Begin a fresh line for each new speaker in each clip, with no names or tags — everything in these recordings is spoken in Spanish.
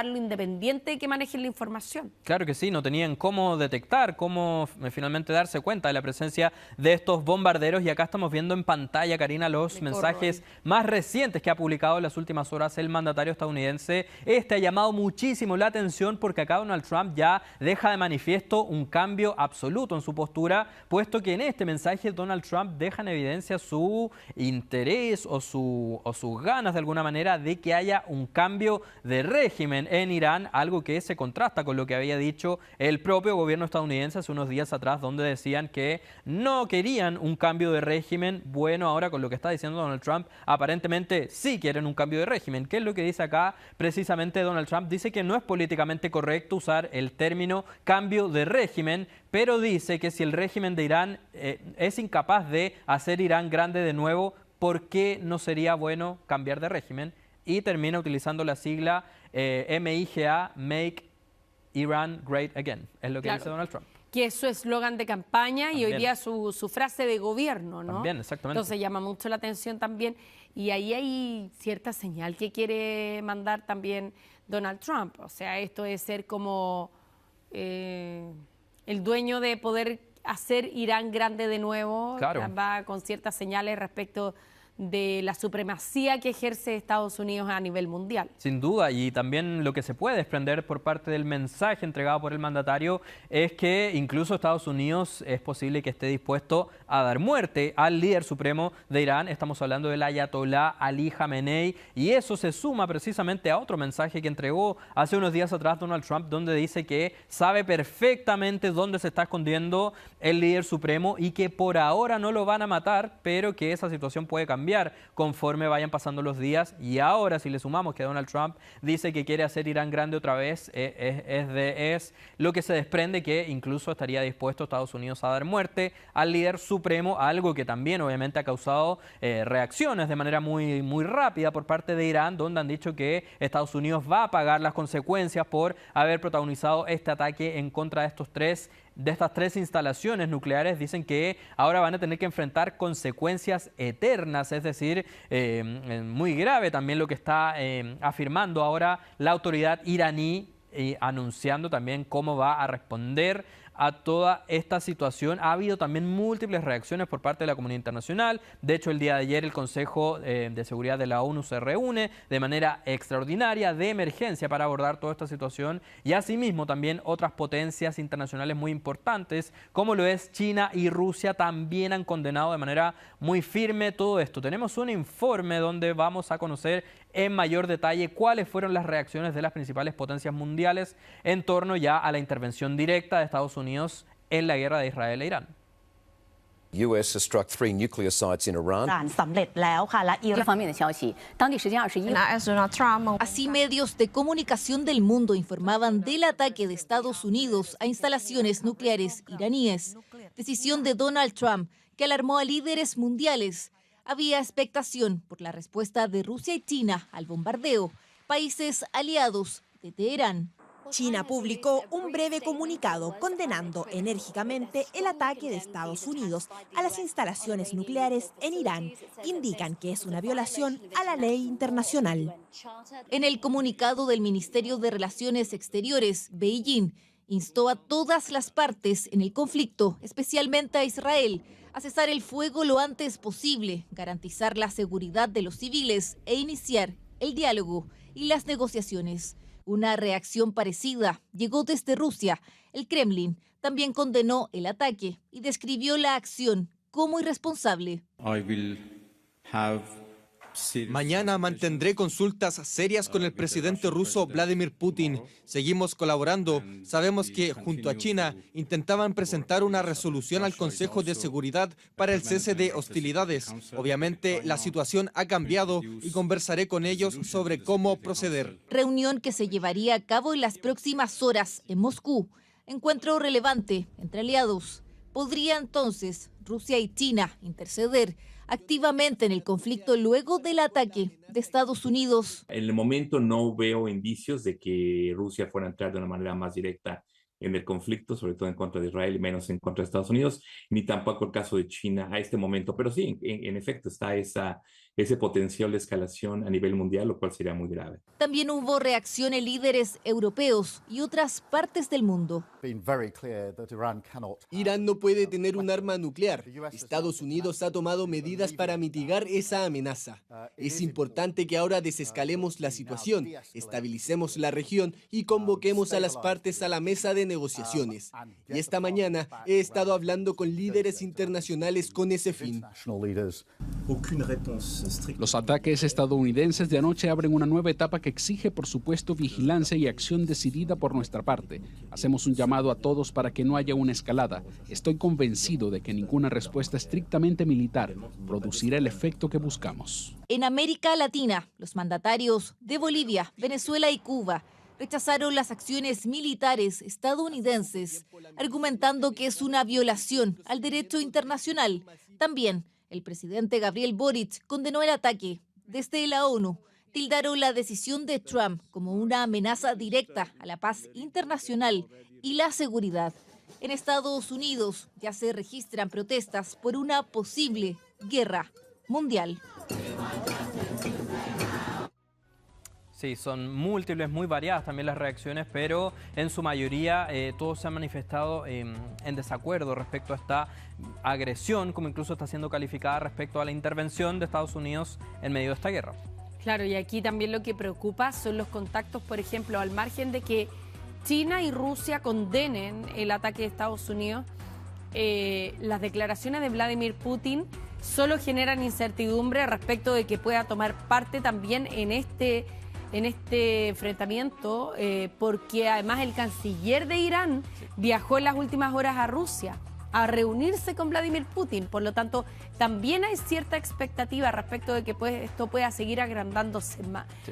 lo independiente que manejen la información.
Claro que sí, no tenían cómo detectar, cómo finalmente darse cuenta de la presencia de estos bombarderos. Y acá estamos viendo en pantalla, Karina, los mensajes más recientes que ha publicado en las últimas horas el mandatario estadounidense. Este ha llamado muchísimo la atención porque acá Donald Trump ya deja de manifiesto un cambio absoluto en su postura, puesto que en este mensaje Donald Trump deja en evidencia su interés o sus ganas de alguna manera de que haya un cambio de régimen en Irán, algo que se contrasta con lo que había dicho el propio gobierno estadounidense hace unos días atrás, donde decían que no querían un cambio de régimen. Bueno, ahora con lo que está diciendo Donald Trump, aparentemente sí quieren un cambio de régimen. ¿Qué es lo que dice acá? Precisamente Donald Trump dice que no es políticamente correcto usar el término cambio de régimen, pero dice que si el régimen de Irán es incapaz de hacer Irán grande de nuevo, ¿por qué no sería bueno cambiar de régimen? Y termina utilizando la sigla MIGA, Make Iran Great Again. Es lo que dice Donald Trump.
Que es su eslogan de campaña también. Y hoy día su frase de gobierno, ¿no?
También, exactamente.
Entonces llama mucho la atención también. Y ahí hay cierta señal que quiere mandar también Donald Trump. O sea, esto es ser como el dueño de poder hacer Irán grande de nuevo.
Claro.
Va con ciertas señales respecto de la supremacía que ejerce Estados Unidos a nivel mundial.
Sin duda, y también lo que se puede desprender por parte del mensaje entregado por el mandatario es que incluso Estados Unidos es posible que esté dispuesto a dar muerte al líder supremo de Irán. Estamos hablando del ayatolá Ali Khamenei, y eso se suma precisamente a otro mensaje que entregó hace unos días atrás Donald Trump, donde dice que sabe perfectamente dónde se está escondiendo el líder supremo y que por ahora no lo van a matar, pero que esa situación puede cambiar conforme vayan pasando los días. Y ahora, si le sumamos que Donald Trump dice que quiere hacer Irán grande otra vez, es lo que se desprende que incluso estaría dispuesto Estados Unidos a dar muerte al líder supremo, algo que también obviamente ha causado reacciones de manera muy, muy rápida por parte de Irán, donde han dicho que Estados Unidos va a pagar las consecuencias por haber protagonizado este ataque en contra de estas tres instalaciones nucleares. Dicen que ahora van a tener que enfrentar consecuencias eternas, es decir, muy grave también lo que está afirmando ahora la autoridad iraní, anunciando también cómo va a responder a toda esta situación. Ha habido también múltiples reacciones por parte de la comunidad internacional. De hecho, el día de ayer el Consejo de Seguridad de la ONU se reúne de manera extraordinaria, de emergencia, para abordar toda esta situación. Y asimismo también otras potencias internacionales muy importantes, como lo es China y Rusia, también han condenado de manera muy firme todo esto. Tenemos un informe donde vamos a conocer en mayor detalle cuáles fueron las reacciones de las principales potencias mundiales en torno ya a la intervención directa de Estados Unidos en la guerra de Israel e Irán.
US has struck 3 nuclear sites in Iran.
Así, medios de comunicación del mundo informaban del ataque de Estados Unidos a instalaciones nucleares iraníes. Decisión de Donald Trump que alarmó a líderes mundiales. Había expectación por la respuesta de Rusia y China al bombardeo, países aliados de Teherán.
China publicó un breve comunicado condenando enérgicamente el ataque de Estados Unidos a las instalaciones nucleares en Irán. Indican que es una violación a la ley internacional.
En el comunicado del Ministerio de Relaciones Exteriores, Beijing instó a todas las partes en el conflicto, especialmente a Israel, a cesar el fuego lo antes posible, garantizar la seguridad de los civiles e iniciar el diálogo y las negociaciones. Una reacción parecida llegó desde Rusia. El Kremlin también condenó el ataque y describió la acción como irresponsable.
Mañana mantendré consultas serias con el presidente ruso Vladimir Putin. Seguimos colaborando. Sabemos que, junto a China, intentaban presentar una resolución al Consejo de Seguridad para el cese de hostilidades. Obviamente, la situación ha cambiado y conversaré con ellos sobre cómo proceder.
Reunión que se llevaría a cabo en las próximas horas en Moscú. Encuentro relevante entre aliados. ¿Podría entonces Rusia y China interceder activamente en el conflicto luego del ataque de Estados Unidos?
En el momento no veo indicios de que Rusia fuera a entrar de una manera más directa en el conflicto, sobre todo en contra de Israel y menos en contra de Estados Unidos, ni tampoco el caso de China a este momento. Pero sí, en efecto, está ese potencial de escalación a nivel mundial, lo cual sería muy grave.
También hubo reacción en líderes europeos y otras partes del mundo.
Irán no puede tener un arma nuclear. Estados Unidos ha tomado medidas para mitigar esa amenaza. Es importante que ahora desescalemos la situación, estabilicemos la región y convoquemos a las partes a la mesa de negociaciones. Y esta mañana he estado hablando con líderes internacionales con ese fin.
Los ataques estadounidenses de anoche abren una nueva etapa que exige, por supuesto, vigilancia y acción decidida por nuestra parte. Hacemos un llamado a todos para que no haya una escalada. Estoy convencido de que ninguna respuesta estrictamente militar producirá el efecto que buscamos.
En América Latina, los mandatarios de Bolivia, Venezuela y Cuba rechazaron las acciones militares estadounidenses, argumentando que es una violación al derecho internacional. También el presidente Gabriel Boric condenó el ataque. Desde la ONU tildaron la decisión de Trump como una amenaza directa a la paz internacional y la seguridad. En Estados Unidos ya se registran protestas por una posible guerra mundial.
Sí, son múltiples, muy variadas también las reacciones, pero en su mayoría todos se han manifestado en desacuerdo respecto a esta agresión, como incluso está siendo calificada respecto a la intervención de Estados Unidos en medio de esta guerra.
Claro, y aquí también lo que preocupa son los contactos, por ejemplo, al margen de que China y Rusia condenen el ataque de Estados Unidos, las declaraciones de Vladimir Putin solo generan incertidumbre respecto de que pueda tomar parte también en este enfrentamiento, porque además el canciller de Irán viajó en las últimas horas a Rusia a reunirse con Vladimir Putin. Por lo tanto, también hay cierta expectativa respecto de que esto pueda seguir agrandándose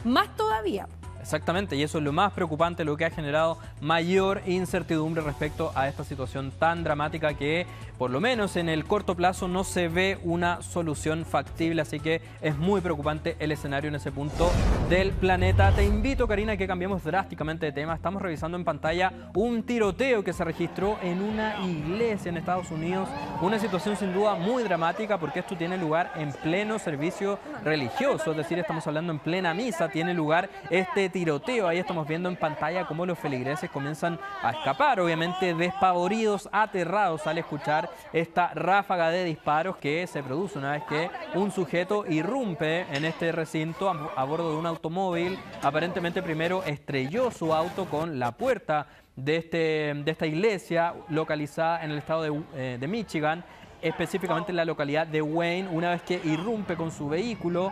más todavía.
Exactamente, y eso es lo más preocupante, lo que ha generado mayor incertidumbre respecto a esta situación tan dramática que, por lo menos en el corto plazo, no se ve una solución factible, así que es muy preocupante el escenario en ese punto del planeta. Te invito, Karina, a que cambiemos drásticamente de tema. Estamos revisando en pantalla un tiroteo que se registró en una iglesia en Estados Unidos, una situación sin duda muy dramática porque esto tiene lugar en pleno servicio religioso, es decir, estamos hablando en plena misa, tiene lugar este tiroteo. Ahí estamos viendo en pantalla cómo los feligreses comienzan a escapar, obviamente despavoridos, aterrados al escuchar esta ráfaga de disparos que se produce una vez que un sujeto irrumpe en este recinto a bordo de un automóvil. Aparentemente primero estrelló su auto con la puerta de esta iglesia localizada en el estado de Michigan, específicamente en la localidad de Wayne. Una vez que irrumpe con su vehículo,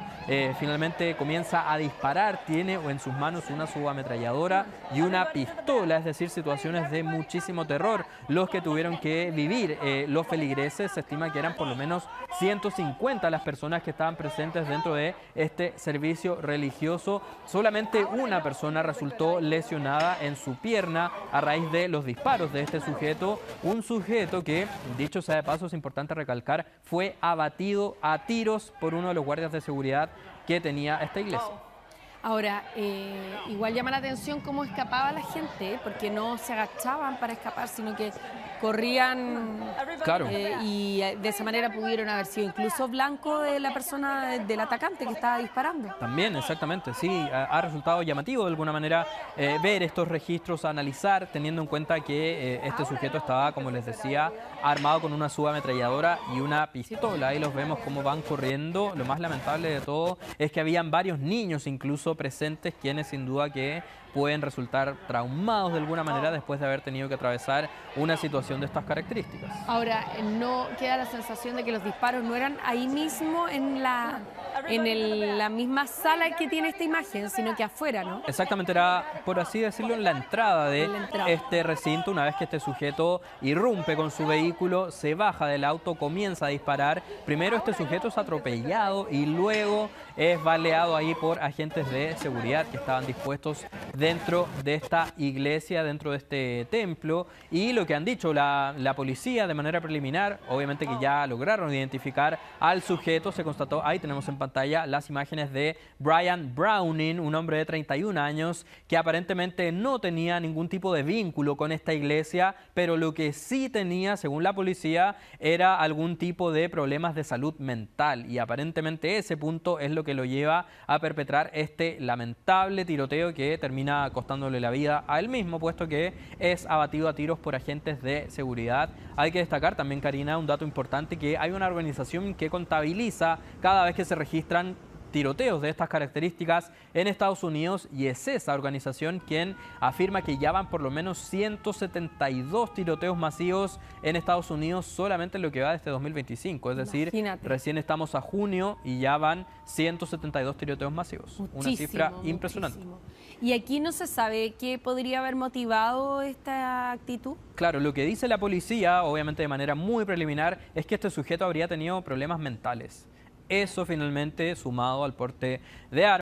finalmente comienza a disparar. Tiene en sus manos una subametralladora y una pistola, es decir, situaciones de muchísimo terror los que tuvieron que vivir los feligreses. Se estima que eran por lo menos 150 las personas que estaban presentes dentro de este servicio religioso. Solamente una persona resultó lesionada en su pierna a raíz de los disparos de este sujeto, un sujeto que, dicho sea de paso, es importante recalcar, fue abatido a tiros por uno de los guardias de seguridad que tenía esta iglesia.
Ahora, igual llama la atención cómo escapaba la gente, porque no se agachaban para escapar, sino que corrían,
claro,
y de esa manera pudieron haber sido incluso blanco de la persona, del atacante que estaba disparando.
También, exactamente, sí, ha resultado llamativo de alguna manera ver estos registros, analizar, teniendo en cuenta que este sujeto estaba, como les decía, armado con una subametralladora y una pistola. Ahí los vemos cómo van corriendo. Lo más lamentable de todo es que habían varios niños incluso presentes, quienes sin duda que pueden resultar traumados de alguna manera después de haber tenido que atravesar una situación de estas características.
Ahora, no queda la sensación de que los disparos no eran ahí mismo en la misma sala que tiene esta imagen, sino que afuera, ¿no?
Exactamente, era, por así decirlo, en la entrada de este recinto. Una vez que este sujeto irrumpe con su vehículo, se baja del auto, comienza a disparar. Primero este sujeto es atropellado y luego es baleado ahí por agentes de seguridad que estaban dispuestos dentro de esta iglesia, dentro de este templo. Y lo que han dicho la policía de manera preliminar, obviamente que ya lograron identificar al sujeto, se constató, ahí tenemos en pantalla las imágenes de Brian Browning, un hombre de 31 años que aparentemente no tenía ningún tipo de vínculo con esta iglesia, pero lo que sí tenía, según la policía, era algún tipo de problemas de salud mental, y aparentemente ese punto es lo que lo lleva a perpetrar este lamentable tiroteo que termina costándole la vida a él mismo, puesto que es abatido a tiros por agentes de seguridad. Hay que destacar también, Karina, un dato importante, que hay una organización que contabiliza cada vez que se registran tiroteos de estas características en Estados Unidos, y es esa organización quien afirma que ya van por lo menos 172 tiroteos masivos en Estados Unidos solamente en lo que va de este 2025. Es decir,
Imagínate.
recién estamos a junio y ya van 172 tiroteos masivos.
Muchísimo,
una cifra impresionante.
muchísimo. ¿Y aquí no se sabe qué podría haber motivado esta actitud?
Claro, lo que dice la policía, obviamente de manera muy preliminar, es que este sujeto habría tenido problemas mentales. Eso finalmente, sumado al porte de armas,